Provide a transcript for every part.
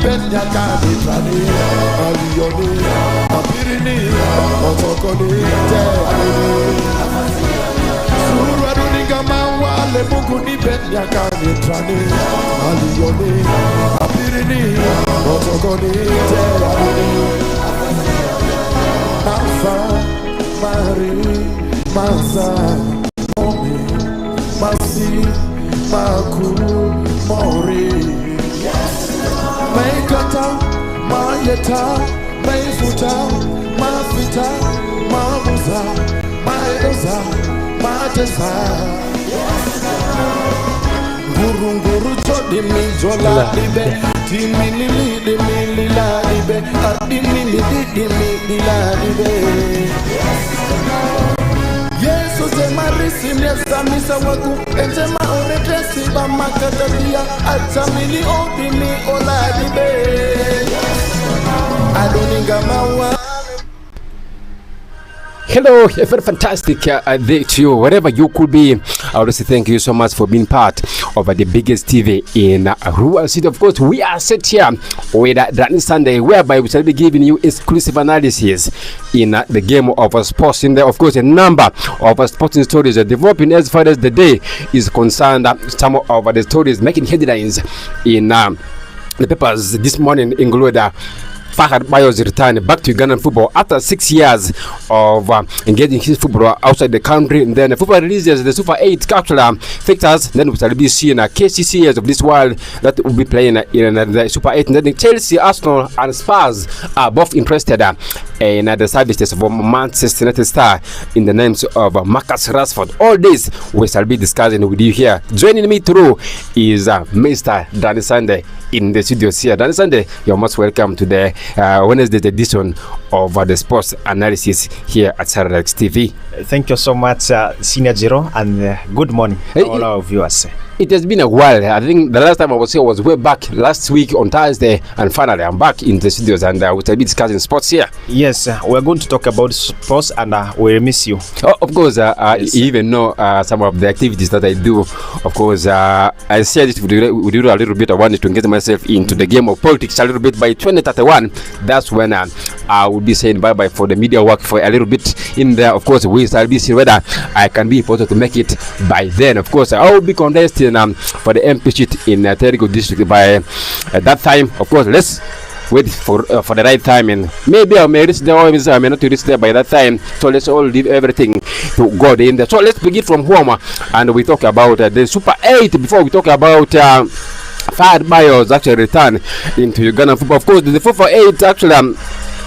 benya kani Drani Alioni Apirini Otokoni Suru aduninga mawale Mungu ni benya kani Drani Alioni Apirini Otokoni Alpha Mari Maza Momi Masi Maku Mori Maikata Mayeta Maifuta Mafita Mamuza Maidoza Matesa Guru Chodi Mijola Libe Dimili Dimila Libe Dimili Dimila Libe Yesu sema risi misa waku Enjema oretresi ba makatalia Atamili odimi oladibe Adoninga mawa. Hello, a very fantastic day to you, wherever you could be. I want to say thank you so much for being part of the biggest TV in rural city. Of course, we are set here with Drani Sunday, whereby we shall be giving you exclusive analysis in the game of sports. In there, of course, a number of sporting stories are developing as far as the day is concerned. Some of the stories making headlines in the papers this morning include Fahad Bayo's return back to Ugandan football after 6 years of engaging his football outside the country. And then the football releases the Super 8 cultural fixtures. Then we shall be seeing KCCAs of this world that will be playing in the Super 8. And then Chelsea, Arsenal, and Spurs are both interested in the services of Manchester United star in the names of Marcus Rashford. All this we shall be discussing with you here. Joining me through is Mr. Drani Sunday in the studios here. Drani Sunday, you're most welcome to the Wednesday edition of the sports analysis here at Sararights TV. Thank you so much, Senior Geroh, and good morning to all our viewers. It has been a while. I think the last time I was here was way back last week on Thursday, and finally I'm back in the studios and we will be discussing sports here. Yes, we're going to talk about sports and we'll miss you. Oh, of course, yes. You even know some of the activities that I do. Of course, I said it with you a little bit. I wanted to get myself into the game of politics a little bit. By 2031, that's when I will be saying bye-bye for the media work for a little bit in there. Of course, we shall be see whether I can be able to make it by then. Of course, I will be contesting for the MP seat in Terrigo district by that time. Of course, let's wait for the right time, and maybe I may reach there or I may not reach there by that time. So let's all leave everything to God in there. So let's begin from home and we talk about the Super 8 before we talk about Fahad Bayo's actually return into Ugandan football. Of course, the 4-8 actually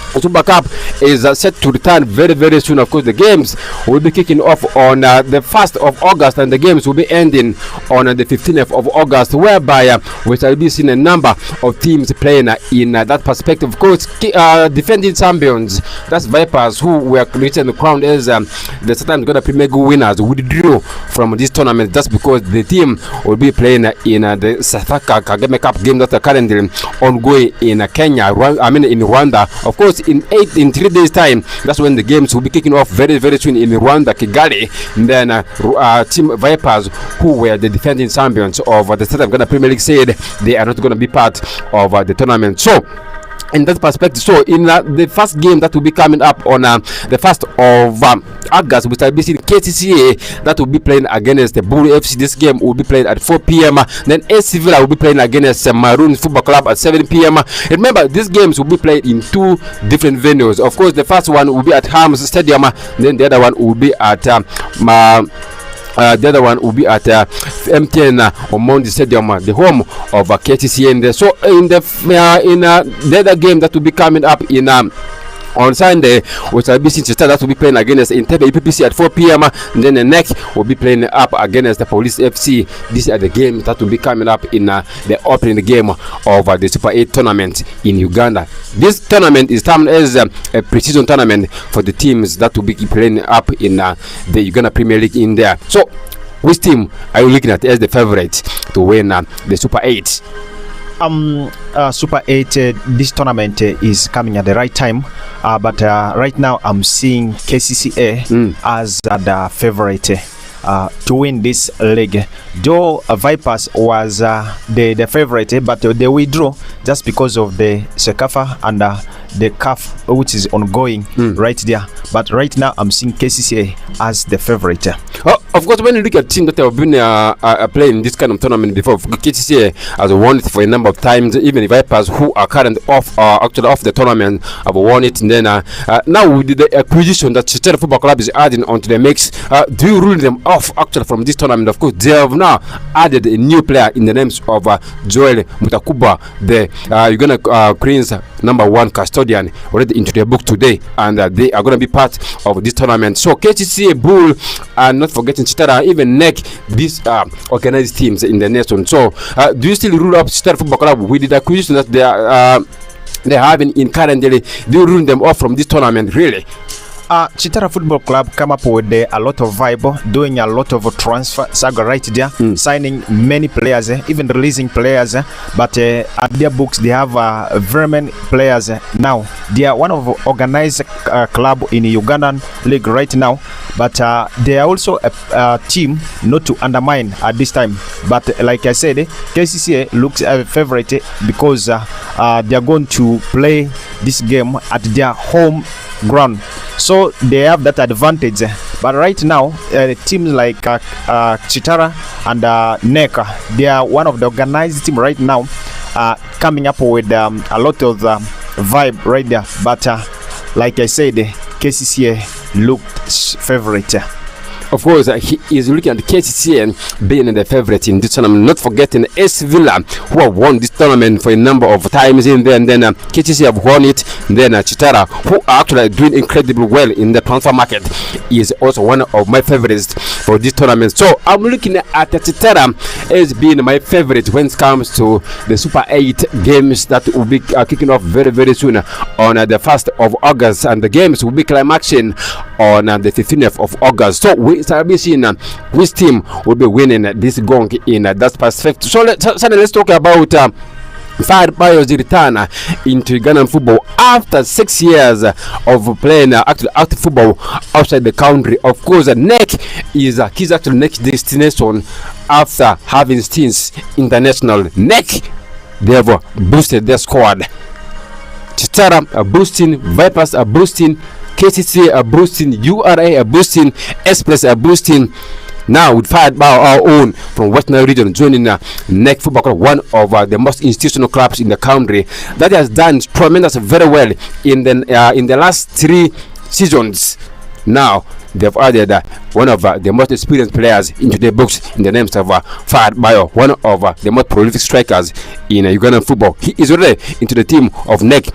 Super Cup is set to return very, very soon. Of course, the games will be kicking off on the 1st of August, and the games will be ending on the 15th of August, whereby we shall be seeing a number of teams playing in that perspective. Of course, defending champions, that's Vipers, who were created and crowned as the Southern Uganda Premier League winners, withdrew from this tournament just because the team will be playing in the Safaka Kagame Cup game that are currently ongoing in Kenya, in Rwanda. Of course, in 3 days time, that's when the games will be kicking off very, very soon in Rwanda, Kigali. And then Team Vipers, who were the defending champions of the Southern Uganda Premier League, said they are not going to be part of the tournament. So in that perspective, so in the first game that will be coming up on the 1st of August, we shall be seeing KCCA that will be playing against the Buru FC. This game will be played at 4 p.m. Then AC Villa will be playing against Maroon Football Club at 7 p.m. Remember, these games will be played in 2 different venues. Of course, the first one will be at Hams Stadium, then the other one will be at the other one will be at MTN Omondi Stadium, the home of KTC. And so in the other game that will be coming up in on Sunday, which will be Chichester that will be playing against Entebbe EPPC at 4 p.m. And then the next will be playing up against the Police FC. These are the games that will be coming up in the opening game of the Super 8 tournament in Uganda. This tournament is termed as a pre-season tournament for the teams that will be playing up in the Uganda Premier League in there. So, which team are you looking at as the favorite to win the Super 8? Super 8, this tournament is coming at the right time, but right now I'm seeing KCCA as the favorite. to win this league. Though Vipers was the favorite, but they withdrew just because of the Sekafa and the CAF, which is ongoing right there. But right now, I'm seeing KCCA as the favorite. Oh, of course, when you look at teams that have been playing this kind of tournament before, KCCA has won it for a number of times. Even the Vipers, who are currently actually off the tournament, have won it. And then now with the acquisition that Chitara Football Club is adding onto the mix, do you rule them off actually from this tournament? Of course, they have now added a new player in the names of Joel Mutakuba, the Uganda Queens #1 custodian, already into their book today, and they are going to be part of this tournament. So KCCA, Bull, and not forgetting Chitara, even NEC, these organized teams in the nation. So do you still rule up Chitara Football Club with the acquisition that they're having in currently? Do you rule them off from this tournament, really? Chitara Football Club come up with a lot of vibe, doing a lot of transfer saga right there, signing many players, even releasing players. But at their books, they have very many players now. They are one of organized club in the Ugandan league right now. But they are also a team not to undermine at this time. But like I said, KCCA looks a favorite because they are going to play this game at their home ground, so they have that advantage. But right now, teams like Chitara and NEC, they are one of the organized team right now, coming up with a lot of vibe right there. But like I said, KCCA looked favorite. Of course, he is looking at KCCA being the favorite in this tournament. Not forgetting AS Villa, who have won this tournament for a number of times in there, and then KCCA have won it. And then Chitara, who are actually doing incredibly well in the transfer market, is also one of my favorites for this tournament. So I'm looking at Chitara as being my favorite when it comes to the Super 8 games that will be kicking off very, very soon on the 1st of August, and the games will be climaxing on the 15th of August. So we start seeing which team will be winning this gong in that perspective. So let's talk about Fired Bayo's return into Ugandan football after 6 years of playing actually active football outside the country. Of course, NEC is his actual next destination after having stints international. NEC, they have boosted their squad. Chitara are boosting, Vipers are boosting, KCCA are boosting, URA are boosting, S+ are boosting. Now with Fired by our own from Western region joining NEC Football Club, one of the most institutional clubs in the country that has done tremendous very well in the last 3 seasons. Now they've added one of the most experienced players into their books in the names of Fired Bayo, one of the most prolific strikers in Ugandan football. He is already into the team of NEC.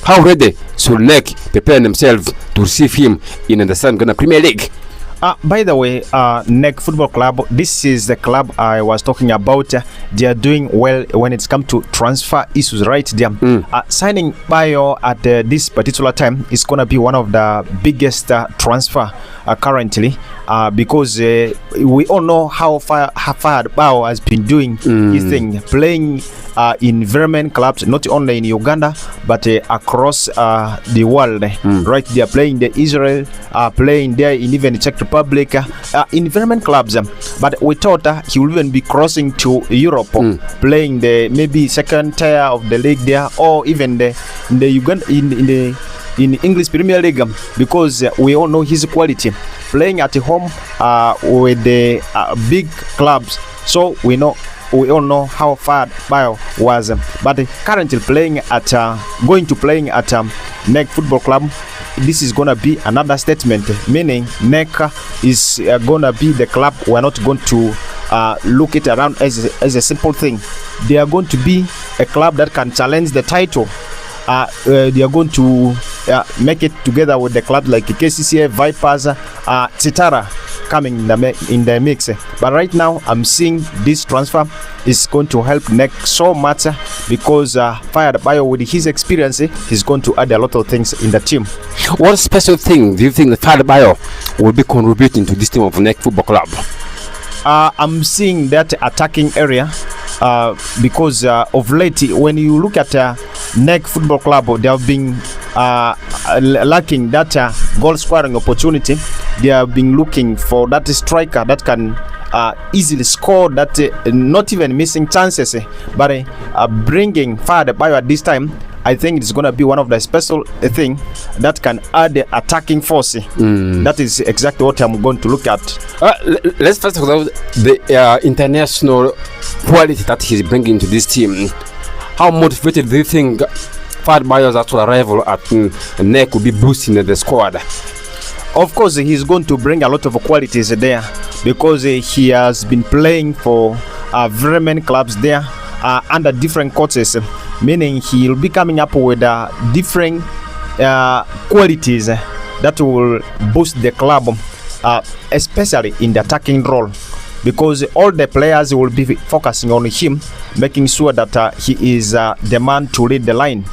How ready should NEC prepare themselves to receive him in the Southern Ghana Premier League? By the way, NEC Football Club, this is the club I was talking about. They are doing well when it's come to transfer issues right there. Signing Bayo at this particular time is going to be one of the biggest transfer currently, because we all know how Fired Bayo has been doing his thing, playing in very many clubs, not only in Uganda but across the world. Right, they are playing in Israel, playing there in even the Czech Republic, in very many clubs. But we thought he will even be crossing to Europe, playing the maybe second tier of the league there, or even in the Uganda in English Premier League, because we all know his quality playing at home with the big clubs. So we all know how far Bayo was, but currently playing at going to playing at NEC Football Club. This is gonna be another statement, meaning NEC is gonna be the club. We're not going to look it around as a simple thing. They are going to be a club that can challenge the title. They are going to make it together with the clubs like KCCA, Vipers, Chitara coming in the mix. But right now, I'm seeing this transfer is going to help NEC so much, because Fired Bayo, with his experience, he's going to add a lot of things in the team. What special thing do you think that Fired Bayo will be contributing to this team of NEC Football Club? I'm seeing that attacking area, because of late, when you look at NEC Football Club, they have been lacking that goal scoring opportunity. they have been looking for that striker that can easily score, that not even missing chances, but bringing Adebayo at this time. I think it's going to be one of the special thing that can add the attacking force. That is exactly what I'm going to look at. Let's first talk about the international quality that he's bringing to this team. How motivated do you think Adebayo's actual arrival at NEC will be boosting the squad? Of course, he's going to bring a lot of qualities there because he has been playing for very many clubs there under different coaches, meaning he'll be coming up with different qualities that will boost the club, especially in the attacking role, because all the players will be focusing on him, making sure that he is the man to lead the line.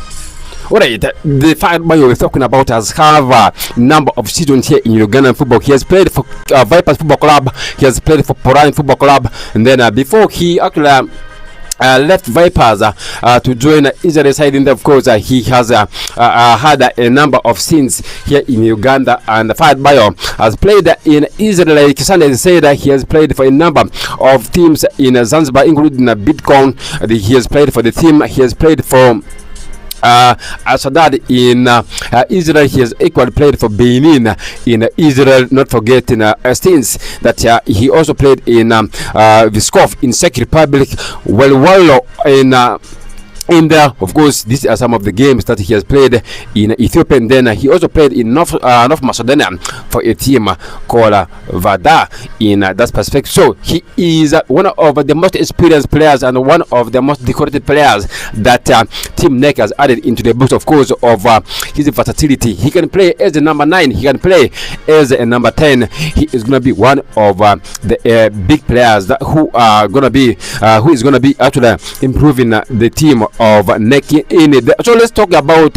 Alright, the Adebayo we're talking about has have a number of seasons here in Ugandan football. He has played for Vipers Football Club, he has played for Porani Football Club, and then before he actually left Vipers to join Israel side, and of course he has had a number of stints here in Uganda, and Adebayo has played in Israel. Like Sunday said, he has played for a number of teams in Zanzibar, including Bitcoin. He has played for the team, he has played for Sadat in Israel. He has equally played for Benin in Israel, not forgetting stints that he also played in Viskov in Czech Republic, Wallo in there. Of course, these are some of the games that he has played in Ethiopia, and then he also played in North Macedonia for a team called Vada in that perspective. So he is one of the most experienced players and one of the most decorated players that Team NEC has added into the books, of course, of his versatility. He can play as a number 9, he can play as a number 10. He is going to be one of the big players that who is going to be actually improving the team of NEC in it. So let's talk about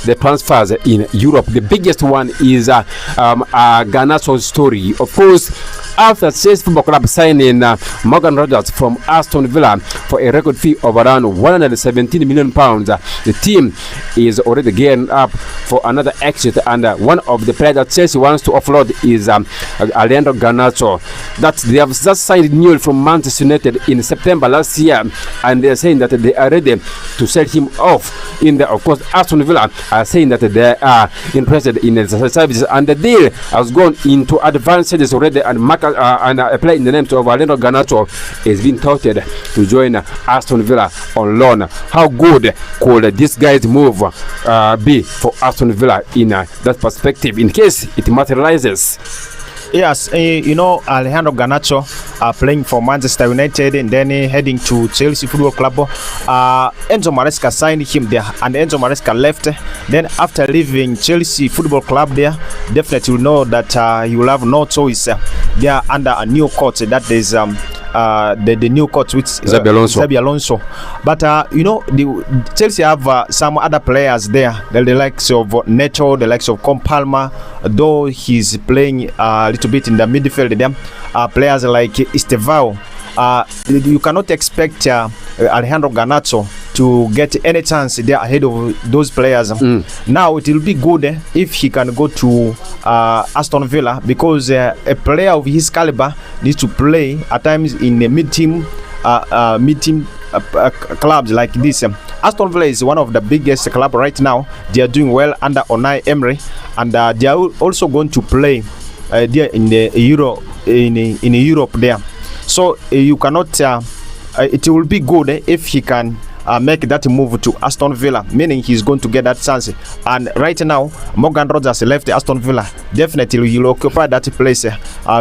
the transfers in Europe. The biggest one is Garnacho's story. Of course, after Chelsea Football Club signing Morgan Rogers from Aston Villa for a record fee of around £117 million, the team is already gearing up for another exit, and one of the players that Chelsea wants to offload is Alejandro Garnacho. That they have just signed new from Manchester United in September last year, and they are saying that they are ready to sell him off. In there, of course, Aston Villa are saying that they are interested in the services, and the deal has gone into advanced stages already, and a player in the name of Alejandro Garnacho is being touted to join Aston Villa on loan. How good could this guy's move be for Aston Villa in that perspective, in case it materializes? Yes, Alejandro Garnacho playing for Manchester United and then heading to Chelsea Football Club. Enzo Maresca signed him there, and Enzo Maresca left. Then after leaving Chelsea Football Club there, definitely you know that you will have no choice. They are under a new coach, that is the new coach, which is Xabi Alonso. But the Chelsea have some other players there, the likes of Neto, the likes of Compalma, though he's playing a little bit in the midfield. There players like Estevao. You cannot expect Alejandro Garnacho to get any chance there ahead of those players. Now it will be good if he can go to Aston Villa, because a player of his caliber needs to play at times in the mid-team clubs like this. Aston Villa is one of the biggest clubs right now. They are doing well under Unai Emery, and they are also going to play there in the in Europe there. So you cannot. It will be good if he can make that move to Aston Villa, meaning he's going to get that chance. And right now, Morgan Rogers left Aston Villa. Definitely, he will occupy that place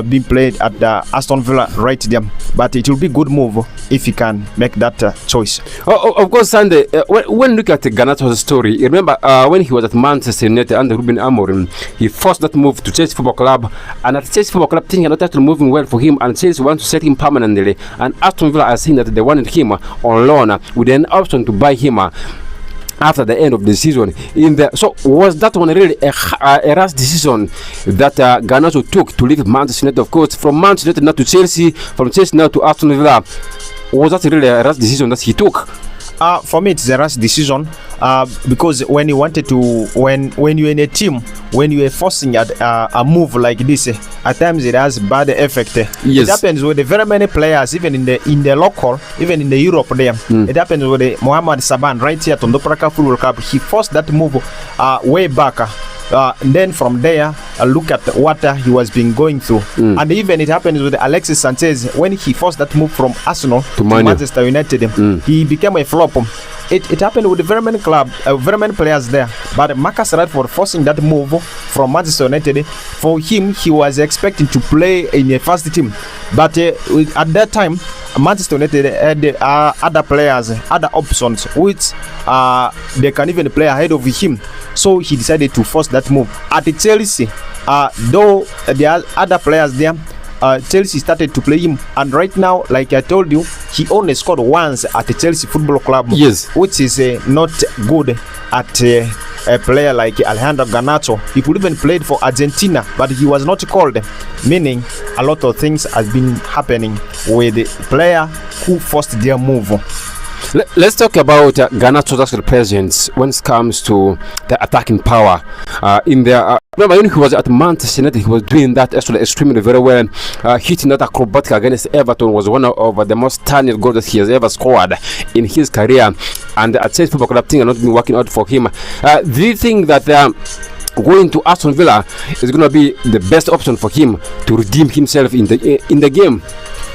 being played at the Aston Villa right there. But it will be good move if he can make that choice. Of course, Sunday. When look at Garnacho's story, remember when he was at Manchester United under Ruben Amorim, he forced that move to Chelsea Football Club, and at Chelsea Football Club, things are not actually moving well for him, and Chelsea want to set him permanently. And Aston Villa are saying that they wanted him on loan with an option to buy him after the end of the season. So was that one really a rash decision that Garnacho took to leave Manchester United? Of course, from Manchester United now to Chelsea, from Chelsea now to Aston Villa. Was that really a rash decision that he took? For me, it's a rash decision because when you wanted to, when you're in a team, when you are forcing a move like this, at times it has bad effect. Yes. It happens with the very many players, even in the local, even in the Europe there. It happens with the Mohamed Saban right here at Tondopraka Football Club. He forced that move way back. And then from there, look at what he was been going through. And even it happens with Alexis Sanchez when he forced that move from Arsenal to Manchester United. He became a flop. It happened with very many very many players there. But Marcus Rashford forcing that move from Manchester United, for him, he was expecting to play in a first team. But at that time, Manchester United had other players, other options, which they can even play ahead of him. So he decided to force that move. At Chelsea, though there are other players there, Chelsea started to play him, and right now, like I told you, he only scored once at the Chelsea Football Club, yes, which is not good at a player like Alejandro Garnacho. He could even played for Argentina, but he was not called, meaning a lot of things has been happening with the player who forced their move. Let's talk about Garnacho's actual presence when it comes to the attacking power in there. Remember, when he was at Manchester United, he was doing that actually extremely very well. Hitting that acrobatic against Everton was one of the most stunning goals that he has ever scored in his career. And at Chelsea Football Club, things are not been working out for him. Do you think that going to Aston Villa is going to be the best option for him to redeem himself in the game?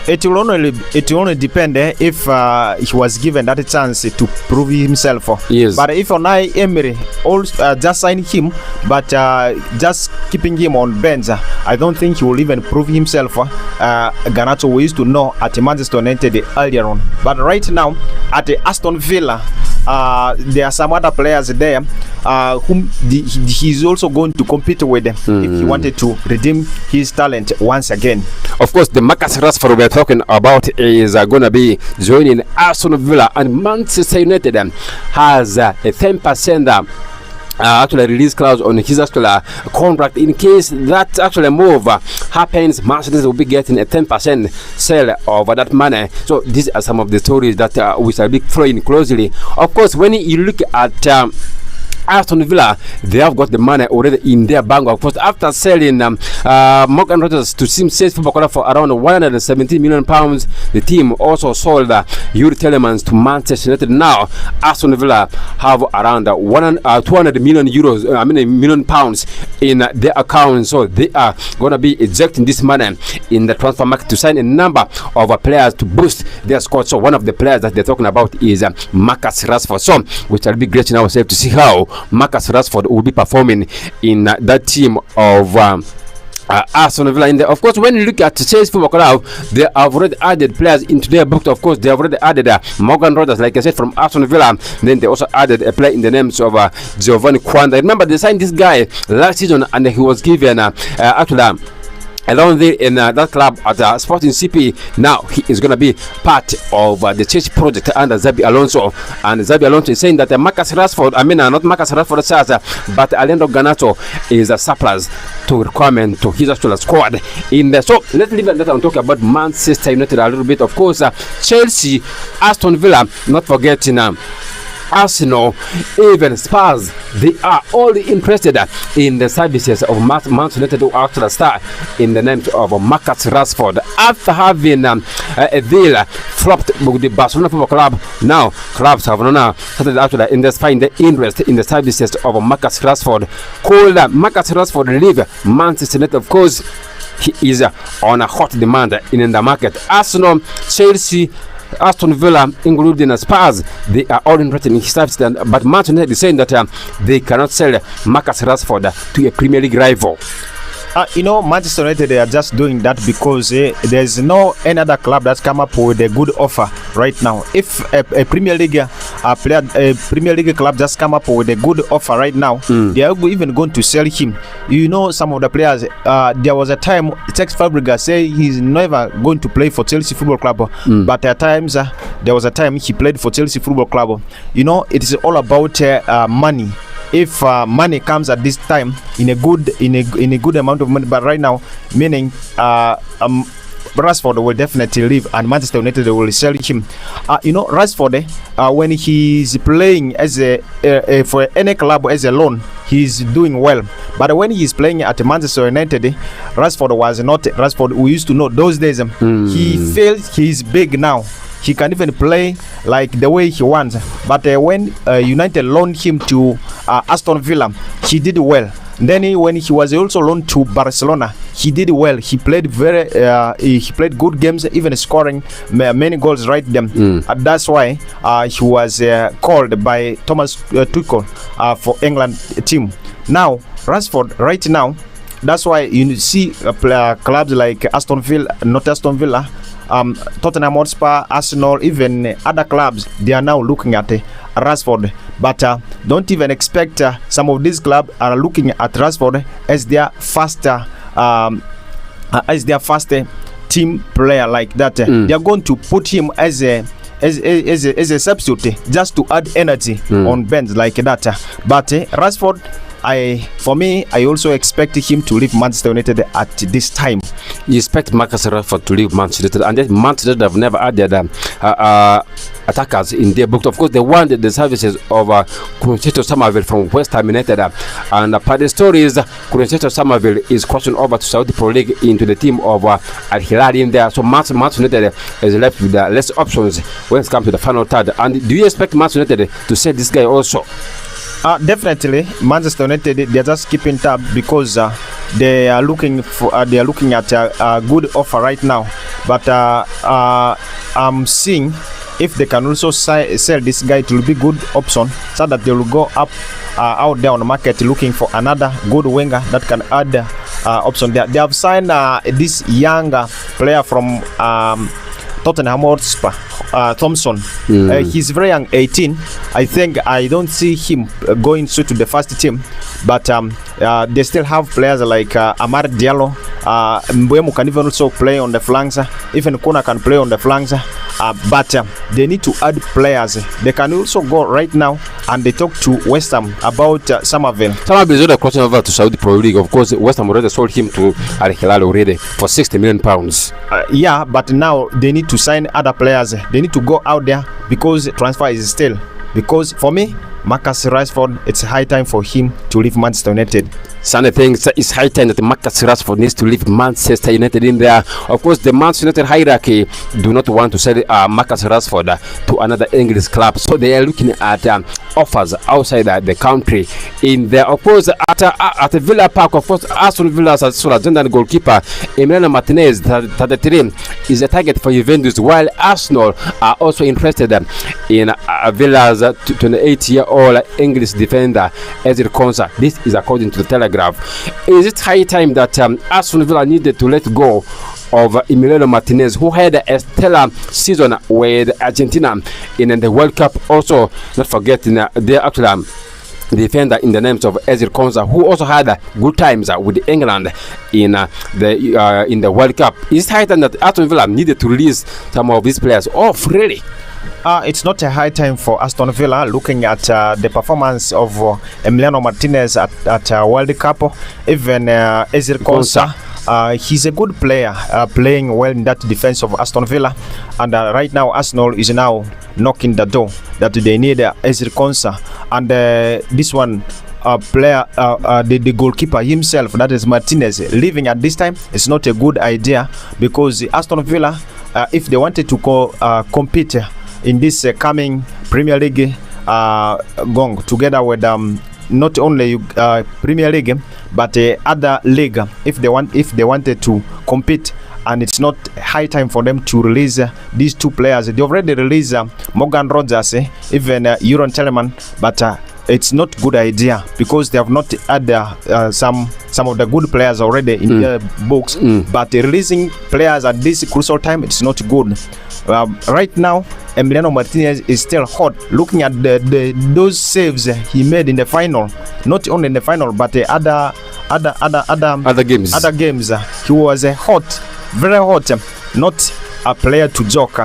It will only depend if he was given that chance to prove himself. Yes. But if Unai Emery just sign him, but just keeping him on bench, I don't think he will even prove himself. Garnacho we used to know at Manchester United earlier on, but right now at Aston Villa, there are some other players there whom he's also going to compete with if he wanted to redeem his talent once again. Of course, the Marcus Rashford we're talking about is going to be joining Aston Villa, and Manchester United has a 10% actually release clause on his actual contract. In case that actually move happens, Manchester United will be getting a 10% sale of that money. So these are some of the stories that we shall be following closely. Of course, when you look at Aston Villa, they have got the money already in their bank. Of course, after selling Morgan Rodgers to Chelsea Football Club for around £117 million, the team also sold Yuri Telemans to Manchester United. Now, Aston Villa have around 200 million euros, million pounds in their account. So they are going to be ejecting this money in the transfer market to sign a number of players to boost their squad. So one of the players that they're talking about is Marcus Rashford. So we shall be great in ourselves to see how Marcus Rashford will be performing in that team of Aston Villa. Of course, when you look at Chelsea Football Club, they have already added players into their book. Of course, they have already added Morgan Rodgers, like I said, from Aston Villa. Then they also added a player in the names of Giovanni Quanda. Remember, they signed this guy last season, and he was given actually along there in that club at Sporting CP. Now he is going to be part of the Chelsea project under Xabi Alonso, and Xabi Alonso is saying that Marcus Rashford, not Marcus Rashford says, but Alejandro Garnacho is a surplus to requirement to his actual squad in there. So let's leave that and talk about Manchester United a little bit. Of course, Chelsea, Aston Villa, not forgetting Arsenal, even Spurs, they are all interested in the services of Manchester United to actually start in the name of Marcus Rashford. After having a deal flopped with the Barcelona Football Club, now clubs have now started actually find the interest in the services of Marcus Rashford. Could Marcus Rashford leave Manchester United? Of course, he is on a hot demand in the market. Arsenal, Chelsea, Aston Villa, including Spurs, they are all interested in his service, but Manchester United is saying that they cannot sell Marcus Rashford to a Premier League rival. Manchester United, they are just doing that because there's no any other club that's come up with a good offer right now. If a Premier League Premier League club just come up with a good offer right now, they are even going to sell him. Some of the players. There was a time Cesc Fabregas say he's never going to play for Chelsea Football Club, but at times there was a time he played for Chelsea Football Club. It is all about money. If money comes at this time in a good amount of money, but right now, meaning Rashford will definitely leave, and Manchester United will sell him. Rashford, when he's playing as for any club as a loan, he's doing well. But when he's playing at Manchester United, Rashford was not Rashford we used to know those days. He feels he's big now. He can even play like the way he wants. But when United loaned him to Aston Villa, he did well. Then when he was also loaned to Barcelona, he did well. He played he played good games, even scoring many goals right there. That's why he was called by Thomas Tuchel for England team. Now Rashford right now, that's why you see clubs like Aston Villa, Tottenham Hotspur, Arsenal, even other clubs, they are now looking at Rashford. But don't even expect some of these clubs are looking at Rashford as their faster team player like that. They are going to put him as a substitute just to add energy on bench like that. But Rashford, I also expect him to leave Manchester United at this time. You expect Marcus Rashford to leave Manchester United, and then Manchester United have never added attackers in their book. Of course, they wanted the services of Kuncheto Somerville from West Ham United, and per the stories, Kuncheto Somerville is crossing over to Saudi Pro League into the team of Al Hilal in there. So Manchester United is left with less options when it comes to the final third. And do you expect Manchester United to sell this guy also? Definitely, Manchester United, they're just keeping tab because they are looking at a good offer right now. But I'm seeing if they can also sell this guy, it will be good option so that they will go out there on the market looking for another good winger that can add option there. They have signed this younger player from Tottenham Hotspur, Thompson. He's very young, 18. I don't see him going straight to the first team, but they still have players like Amad Diallo. Mbeumo can even also play on the flanks. Even Kona can play on the flanks. But they need to add players. They can also go right now and they talk to West Ham about Somerville. Somerville is already crossing over to Saudi Pro League. Of course, West Ham already sold him to Al Hilal already for £60 million. Yeah, but now they need to sign other players. They need to go out there because transfer is still. Because for me, Marcus Rashford, it's high time for him to leave Manchester United. Sunday thinks it's high time that Marcus Rashford needs to leave Manchester United in there. Of course, the Manchester United hierarchy do not want to sell Marcus Rashford to another English club, so they are looking at offers outside the country. In there, of course, at Villa Park, of course, Aston Villa's Argentine goalkeeper Emiliano Martinez, 33, is a target for Juventus, while Arsenal are also interested in Villa's 28-year-old English defender Ezri Konsa. This is according to the Telegraph. Is it high time that Aston Villa needed to let go of Emiliano Martinez, who had a stellar season with Argentina in the World Cup? Also, not forgetting they actually defender in the names of Ezri Konsa, who also had good times with England in the World Cup. Is it high time that Aston Villa needed to release some of these players off, really? It's not a high time for Aston Villa, looking at the performance of Emiliano Martinez at World Cup. Even Ezri Konsa, he's a good player, playing well in that defense of Aston Villa. And right now, Arsenal is now knocking the door that they need Ezri Konsa. And this one player, the goalkeeper himself, that is Martinez, leaving at this time is not a good idea, because Aston Villa, if they wanted to compete in this coming Premier League gong together with not only Premier League but other league, if they wanted to compete, and it's not high time for them to release these two players. They already released Morgan Rogers, even Euron Telemann, but it's not good idea because they have not had some of the good players already in their books. But releasing players at this crucial time, it's not good. Right now, Emiliano Martinez is still hot. Looking at those saves he made in the final, not only in the final but other games, he was hot, very hot. Not a player to joke.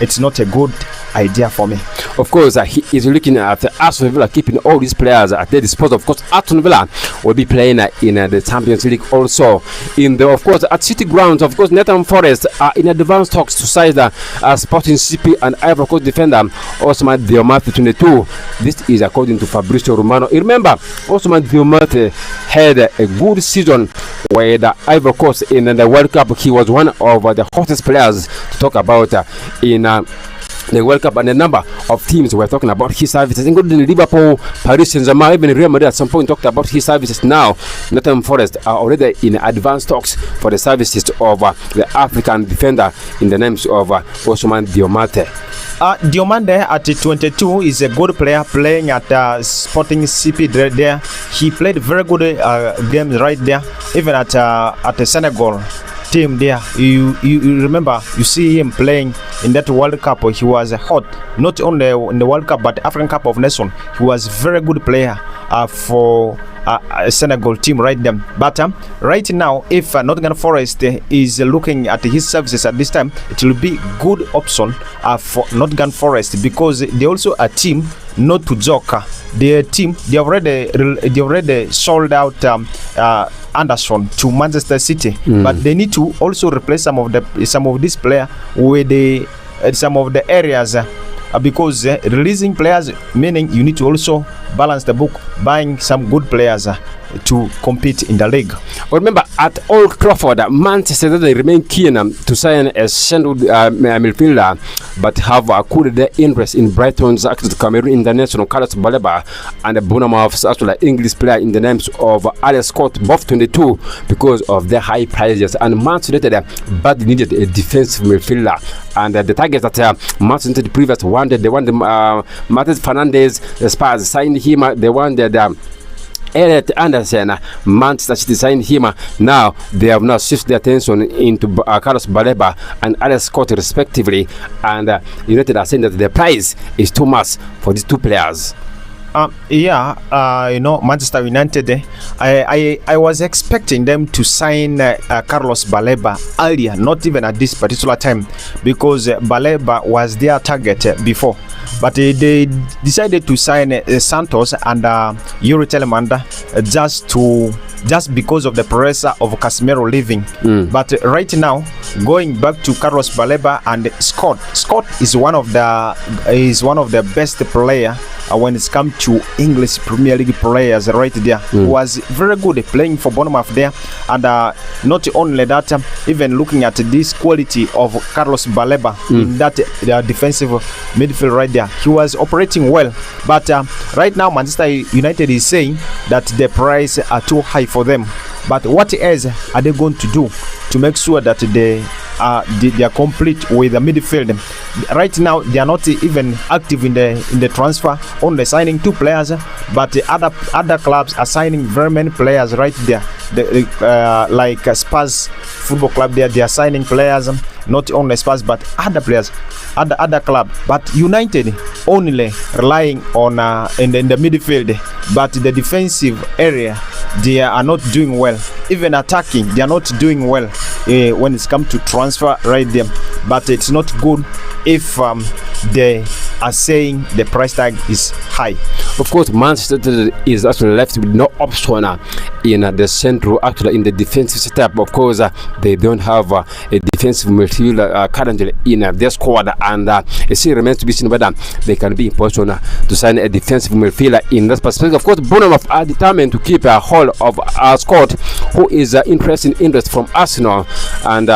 It's not a good idea for me. of course, he is looking at Aston Villa keeping all these players at their disposal. Of course, Aston Villa will be playing in the Champions League also. In the, of course, at City grounds, of course, Nottingham Forest are in advanced talks to sign the Sporting CP and Ivory Coast defender Osman Diomate 22. This is according to Fabrizio Romano. Remember, Osman Diomate had a good season with the Ivory Coast in the World Cup. He was one of the hottest players to talk about in the World Cup, and a number of teams were talking about his services, including Liverpool, Paris Saint-Germain, even Real Madrid at some point talked about his services. Now, Nottingham Forest are already in advanced talks for the services of the African defender in the names of Osman Diomate. Diomande at 22 is a good player playing at Sporting CP there. He played very good games right there, even at the Senegal team there. You remember, you see him playing in that World Cup. He was hot, not only in the World Cup but African Cup of Nations. He was very good player for Senegal team right there. But right now, if Nottingham Forest is looking at his services at this time, it will be good option for Nottingham Forest, because they also a team not to joke. Their team, they already sold out Anderson to Manchester City, but they need to also replace some of these players with some of the areas. Because releasing players, meaning you need to also balance the book, buying some good players to compete in the league. Remember, at Old Trafford, Manchester United remain keen to sign a central midfielder, but have accrued their interest in Brighton's Cameroon international Carlos Baleba and Bournemouth's actual English player in the names of Alex Scott, both 22, because of their high prices. And Manchester United badly needed a defensive midfielder, and the target that Manchester United previously wanted, they wanted Martin Fernandez. The Spurs signed him. They wanted Elliot Anderson. Manchester City signed him. Now they have now shifted their attention into Carlos Baleba and Alex Scott respectively, and United are saying that the price is too much for these two players. Manchester United, I was expecting them to sign Carlos Baleba earlier, not even at this particular time, because Baleba was their target before. But they decided to sign Santos and Yuri Telemanda just because of the pressure of Casemiro leaving. But right now, going back to Carlos Baleba and Scott is one of the best player when it's come to English Premier League players right there. Was very good playing for Bournemouth there, and not only that, even looking at this quality of Carlos Baleba in that defensive midfield right there, he was operating well. But right now Manchester United is saying that the price are too high for them. But what else are they going to do to make sure that they are complete with the midfield? Right now they are not even active in the transfer, only signing 2 players, but other clubs are signing very many players right there. Like Spurs Football Club there, they are signing players, not only Spurs but other players, other club. But United only relying on in the midfield, but the defensive area they are not doing well. Even attacking, they are not doing well when it's come to transfer right there. But it's not good if they are saying the price tag is high. Of course, Manchester United is actually left with no option in the central, actually in the defensive setup. Of course, they don't have a defensive midfielder currently in their squad, and it still remains to be seen whether they can be in position to sign a defensive midfielder in this perspective. Of course, Bournemouth are determined to keep a hold of Scott, who is interest from Arsenal, and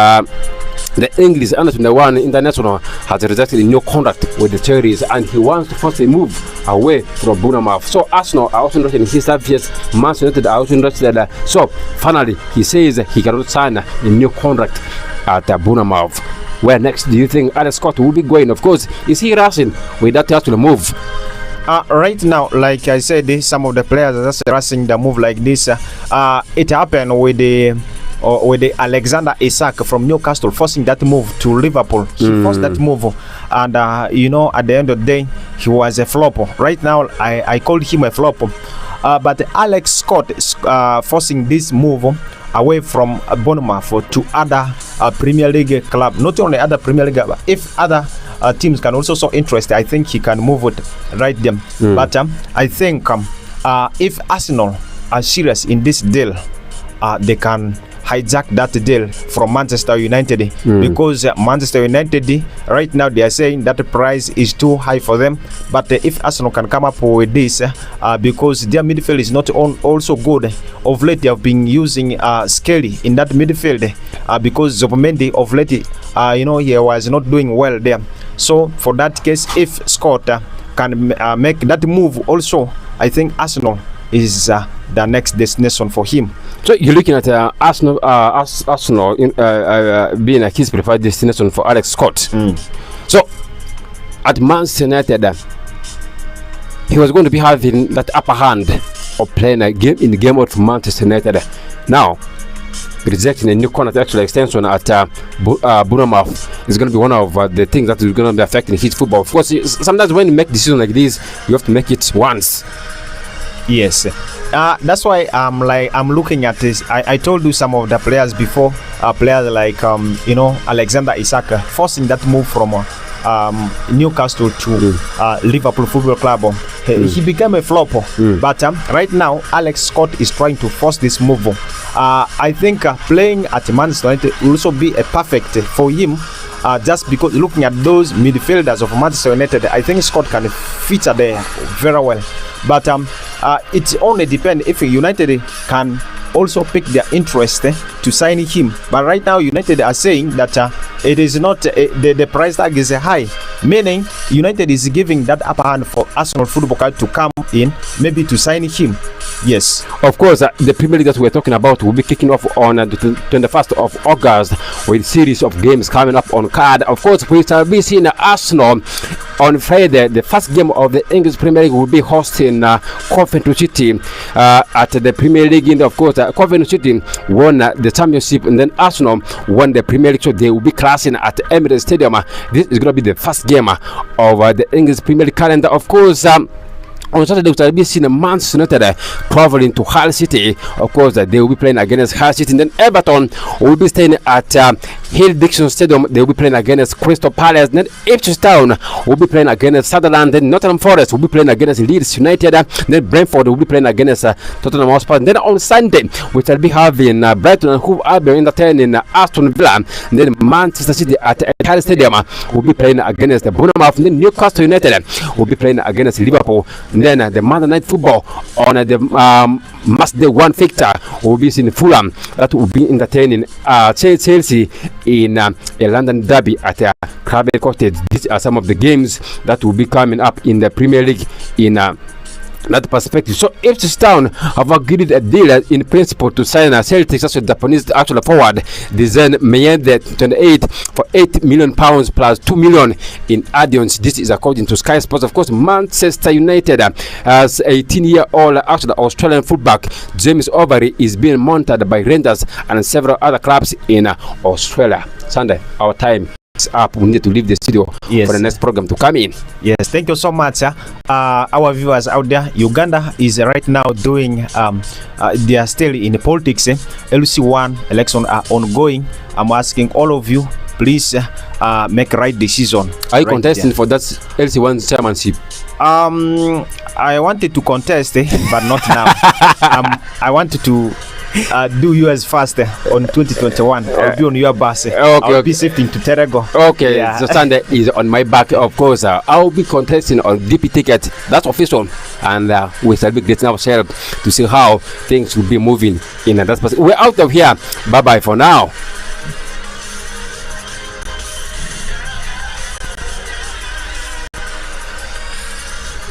the English under 21 international has rejected a new contract with the Cherries, and he wants to force a move away from Bournemouth. So Arsenal are also interested in his services. Manchester United are also interested. So finally, he says he cannot sign a new contract at Bournemouth. Where next do you think Alex Scott will be going? Of course, is he rushing with that actual move? Right now, like I said, some of the players are just rushing the move like this. It happened with the Alexander Isak from Newcastle forcing that move to Liverpool. He forced that move, and at the end of the day, he was a flop. Right now, I called him a flop. But Alex Scott forcing this move away from Bournemouth to other Premier League club. Not only other Premier League, but if other teams can also show interest, I think he can move it right there. But I think if Arsenal are serious in this deal, they can hijack that deal from Manchester United, because Manchester United right now they are saying that the price is too high for them. But if Arsenal can come up with this, because their midfield is not also good. Of late they have been using Skelly in that midfield, because Zubimendi of late he was not doing well there. So for that case, if Scott can make that move also, I think Arsenal is the next destination for him. So you're looking at Arsenal being his preferred destination for Alex Scott. So at Manchester United, he was going to be having that upper hand of playing a game in the game of Manchester United. Now, rejecting a new contract actual extension at Bournemouth is going to be one of the things that is going to be affecting his football. Of course, sometimes when you make decisions like this, you have to make it once. Yes, that's why I'm looking at this. I told you some of the players before, players like Alexander Isak, forcing that move from Newcastle to Liverpool Football Club. He became a flop, but right now Alex Scott is trying to force this move. I think playing at Manchester United will also be a perfect for him. Just because looking at those midfielders of Manchester United, I think Scott can feature there very well. But it only depends if United can also pick their interest to sign him. But right now United are saying that it is not the price tag is high, meaning United is giving that upper hand for Arsenal Football Club to come in, maybe to sign him. Yes, of course, the Premier League that we're talking about will be kicking off on the 21st of August with a series of games coming up on card. Of course, we shall be seeing Arsenal on Friday. The first game of the English Premier League will be hosting Coventry City at the Premier League. And of course, Coventry City won the championship, and then Arsenal won the Premier League, so they will be clashing at Emirates Stadium. This is going to be the first game of the English Premier League calendar. Of course, on Saturday, we will be seeing Manchester United traveling to Hull City. Of course, they will be playing against Hull City. And then Everton will be staying at Hill Dixon Stadium. They will be playing against Crystal Palace. And then Ipswich Town will be playing against Sunderland. Then Nottingham Forest will be playing against Leeds United. Then Brentford will be playing against Tottenham Hotspur. And then on Sunday, we shall be having Brighton and Hove Albion entertaining Aston Villa. And then Manchester City at Etihad Stadium will be playing against Bournemouth. And then Newcastle United will be playing against Liverpool. And then the Monday Night Football on the match day one fixture will be in Fulham. That will be entertaining Chelsea in a London derby at Craven Cottage. These are some of the games that will be coming up in the Premier League in that perspective. So Ipswich Town have agreed a deal in principle to sign a Celtics as a Japanese actual forward, Dezen Meyende 28 for £8 million plus £2 million in add-ons. This is according to Sky Sports. Of course, Manchester United as 18-year-old actual Australian fullback James Overy is being monitored by Rangers and several other clubs in Australia. Sunday, our time up. We need to leave the studio for the next program to come in. Yes, thank you so much. Our viewers out there, Uganda is right now doing they are still in politics. LC1 election are ongoing. I'm asking all of you, please make right decision. Are you contesting for that LC1 chairmanship? I wanted to contest, but not now. I wanted to do yours first on 2021. I'll be on your bus. I'll be shifting to Terego. Okay, yeah. So Sunday is on my back. Of course, I'll be contesting on DP ticket. That's official, and we shall be getting ourselves to see how things will be moving in that. We're out of here. Bye bye for now.